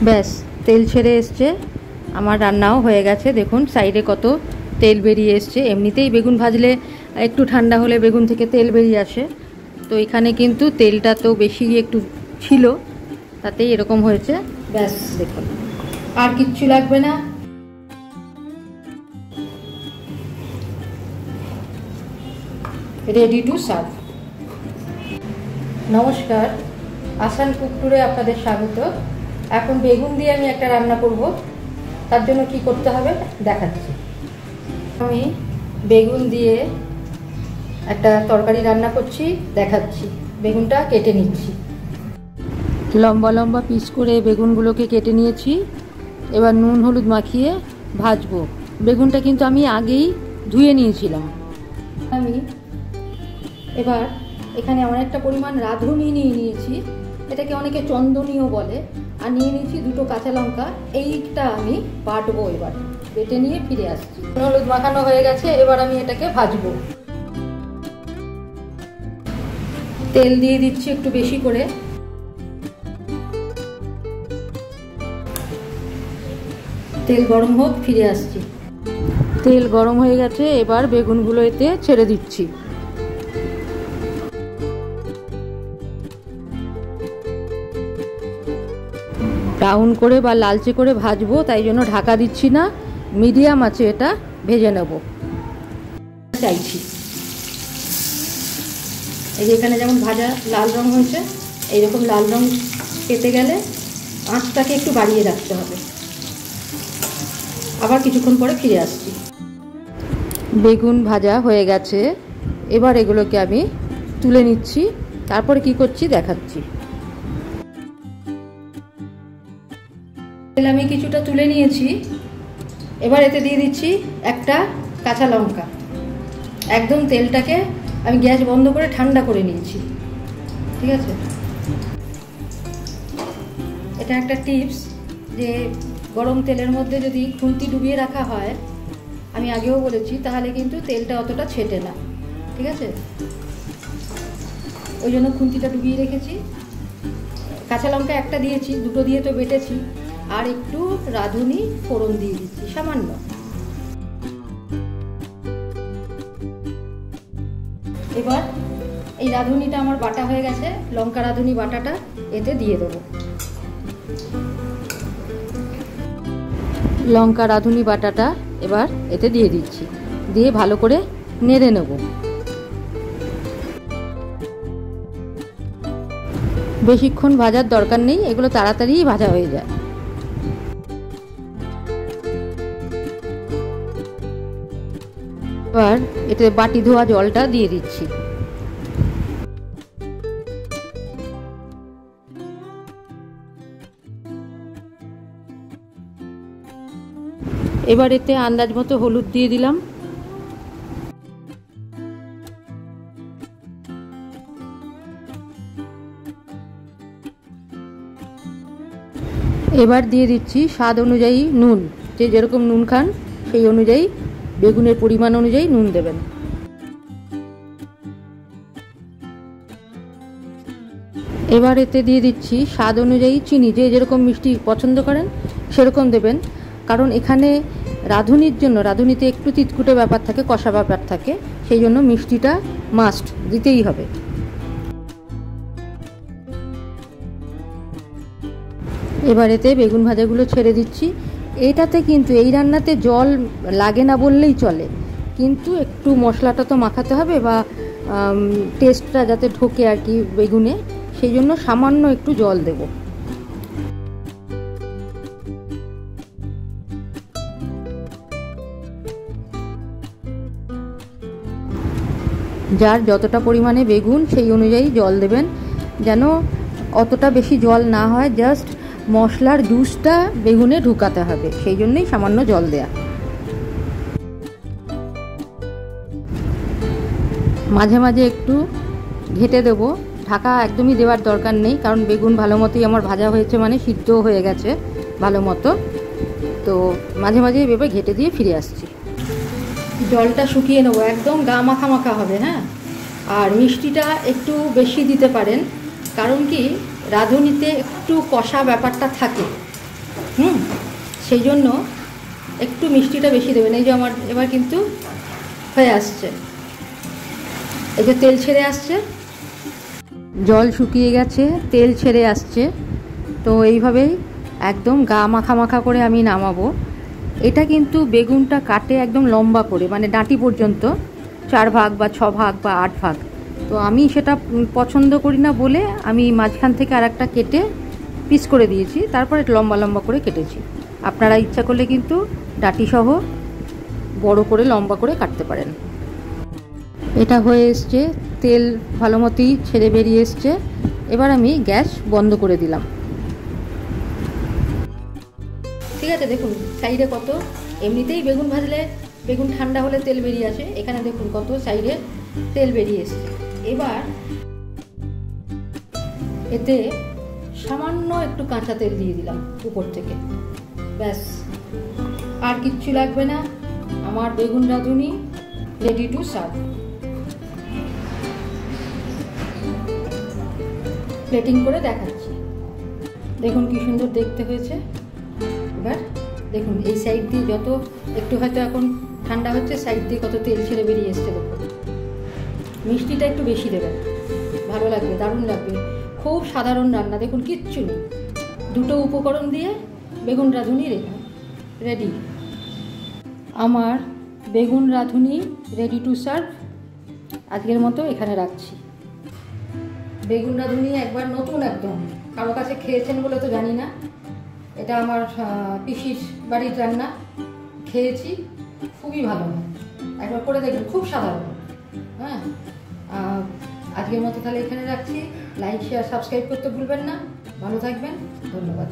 ব্যাস তেল ছেড়ে এসছে, আমার রান্নাও হয়ে গেছে। দেখুন সাইডে কত তেল বেরিয়ে এসছে। এমনিতেই বেগুন ভাজলে একটু ঠান্ডা হলে বেগুন থেকে তেল বেরিয়ে আসে, তো এখানে কিন্তু তেলটা তো বেশি একটু ছিল, তাতেই এরকম হয়েছে। ব্যাস দেখুন, আর কিচ্ছু লাগবে না। Ready to serve. নমস্কার, আসান কুক টুরে আপনাদের স্বাগত। এখন বেগুন দিয়ে আমি একটা রান্না করব, তার জন্য কি করতে হবে দেখাচ্ছি। আমি বেগুন দিয়ে একটা তরকারি রান্না করছি, দেখাচ্ছি। বেগুনটা কেটে নিচ্ছি, লম্বা লম্বা পিস করে বেগুনগুলোকে কেটে নিয়েছি। এবার নুন হলুদ মাখিয়ে ভাজবো। বেগুনটা কিন্তু আমি আগেই ধুয়ে নিয়েছিলাম। আমি এবার এখানে অনেকটা পরিমাণ রাঁধুনি নিয়ে নিয়েছি, এটাকে অনেকে চন্দনীয় বলে, আর নিয়ে নিয়েছি দুটো কাঁচা লঙ্কা। এইটা আমি বাটবো, এবার বেটে নিয়ে ফিরে আসছি। হলুদ মাখানো হয়ে গেছে, এবার আমি এটাকে ভাজবো। তেল দিয়ে দিচ্ছি একটু বেশি করে। তেল গরম হোক, ফিরে আসছি। তেল গরম হয়ে গেছে, এবার বেগুনগুলো এতে ছেড়ে দিচ্ছি। ব্রাউন করে বা লালচে করে ভাজবো, তাই জন্য ঢাকা দিচ্ছি না, মিডিয়াম আছে এটা ভেজে নেব চাইছি। এই যে এখানে যেমন ভাজা লাল রং হয়েছে, এইরকম লাল রং পেতে গেলে আঁচটাকে একটু বাড়িয়ে রাখতে হবে। আবার কিছুক্ষণ পরে ফিরে আসছি। বেগুন ভাজা হয়ে গেছে, এবার এগুলোকে আমি তুলে নিচ্ছি, তারপরে কি করছি দেখাচ্ছি। আমি কিছুটা তুলে নিয়েছি, এবার এতে দিয়ে দিচ্ছি একটা কাঁচা লঙ্কা। একদম তেলটাকে আমি গ্যাস বন্ধ করে ঠান্ডা করে নিয়েছি, ঠিক আছে। এটা একটা টিপস, যে গরম তেলের মধ্যে যদি খুন্তি ডুবিয়ে রাখা হয়, আমি আগেও বলেছি, তাহলে কিন্তু তেলটা অতটা ছেটে না, ঠিক আছে। ওই জন্য খুন্তিটা ডুবিয়ে রেখেছি। কাঁচা লঙ্কা একটা দিয়েছি, দুটো দিয়ে তো বেটেছি, আর একটু রাঁধুনি ফোড়ন দিয়ে দিচ্ছি সামান্য। এবার এই রাঁধুনিটা আমার বাটা হয়ে গেছে, লঙ্কা রাঁধুনি বাটাটা এতে দিয়ে দেবো। লঙ্কা রাঁধুনি বাটাটা এবার এতে দিয়ে দিচ্ছি, দিয়ে ভালো করে নেড়ে নেব। বেশিক্ষণ ভাজার দরকার নেই, এগুলো তাড়াতাড়ি ভাজা হয়ে যায়। এবার এতে বাটি ধোয়া জলটা দিয়ে দিচ্ছি। এবার এতে আন্দাজ মতো হলুদ দিয়ে দিলাম। এবার দিয়ে দিচ্ছি স্বাদ অনুযায়ী নুন, যে যেরকম নুন খান সেই অনুযায়ী, বেগুনের পরিমাণ অনুযায়ী নুন দেবেন। এবার এতে দিয়ে দিচ্ছি স্বাদ অনুযায়ী চিনি, যে যেরকম মিষ্টি পছন্দ করেন সেরকম দেবেন, কারণ এখানে রাঁধুনির জন্য, রাঁধুনিতে একটু তিতকুটে ব্যাপার থাকে, কষা ব্যাপার থাকে, সেই জন্য মিষ্টিটা মাস্ট দিতেই হবে। এবার এতে বেগুন ভাজাগুলো ছেড়ে দিচ্ছি। এইটাতে কিন্তু এই রান্নাতে জল লাগে না বললেই চলে, কিন্তু একটু মশলাটা তো মাখাতে হবে, বা টেস্টটা যাতে ঢোকে আর কি বেগুনে, সেই জন্য সামান্য একটু জল দেব। যার যতটা পরিমাণে বেগুন সেই অনুযায়ী জল দেবেন, যেন অতটা বেশি জল না হয়, জাস্ট মশলার জুসটা বেগুনে ঢুকাতে হবে, সেই জন্যই সামান্য জল দেয়া। মাঝে মাঝে একটু ঘেঁটে দেবো, ঢাকা একদমই দেওয়ার দরকার নেই, কারণ বেগুন ভালো মতোই আমার ভাজা হয়েছে, মানে সিদ্ধও হয়ে গেছে ভালো মতো। তো মাঝে মাঝে এভাবে ঘেঁটে দিয়ে ফিরে আসছি। জলটা শুকিয়ে নেবো, একদম গা মাখা মাখা হবে, হ্যাঁ। আর মিষ্টিটা একটু বেশি দিতে পারেন, কারণ কি রাঁধুনিতে একটু কষা ব্যাপারটা থাকে, সেই জন্য একটু মিষ্টিটা বেশি দেবেন। এই যে আমার এবার কিন্তু হয়ে আসছে, এই যে তেল ছেড়ে আসছে, জল শুকিয়ে গেছে, তেল ছেড়ে আসছে। তো এইভাবেই একদম গা মাখা মাখা করে আমি নামাবো। এটা কিন্তু বেগুনটা কাটে একদম লম্বা করে, মানে ডাঁটি পর্যন্ত 4 ভাগ বা 6 ভাগ বা 8 ভাগ। তো আমি সেটা পছন্দ করি না বলে আমি মাঝখান থেকে আর একটা কেটে পিস করে দিয়েছি, তারপরে লম্বা লম্বা করে কেটেছি। আপনারা ইচ্ছা করলে কিন্তু ডাঁটি সহ বড় করে লম্বা করে কাটতে পারেন। এটা হয়ে এসছে, তেল ভালো মতোই ছেড়ে বেরিয়ে এসছে। এবার আমি গ্যাস বন্ধ করে দিলাম। ঠিক আছে, দেখুন সাইডে কত, এমনিতেই বেগুন ভাজলে বেগুন ঠান্ডা হলে তেল বেরিয়ে আসে, এখানে দেখুন কত সাইডে তেল বেরিয়ে এসছে। এবার এতে সামান্য একটু কাঁচা তেল দিয়ে দিলাম উপর থেকে, ব্যাস আর কিচ্ছু লাগবে না। আমার বেগুন রাঁধুনি রেডি টু সার্ভ। প্লেটিং করে দেখাচ্ছি, দেখুন কি সুন্দর দেখতে হয়েছে। এবার দেখুন এই সাইড দিয়ে যত একটু হয়তো এখন ঠান্ডা হচ্ছে, সাইড দিয়ে কত তেল ছেড়ে বেরিয়ে এসছে। দেখুন মিষ্টিটা একটু বেশি দেবেন, ভালো লাগবে, দারুণ লাগবে। খুব সাধারণ রান্না, দেখুন কিচ্ছু নেই, 2টো উপকরণ দিয়ে বেগুন রাঁধুনি রেডি। আমার বেগুন রাঁধুনি রেডি টু সার্ভ। আজকের মতো এখানে রাখছি। বেগুন রাঁধুনি একবার নতুন, একদম কারো কাছে খেয়েছেন বলে তো জানি না, এটা আমার পিসির বাড়ির রান্না, খেয়েছি, খুবই ভালো হয়, একবার করে দেখবেন, খুব সাধারণ। হ্যাঁ, আজকের মতো তাহলে এখানে রাখছি। লাইক শেয়ার সাবস্ক্রাইব করতে ভুলবেন না। ভালো থাকবেন, ধন্যবাদ।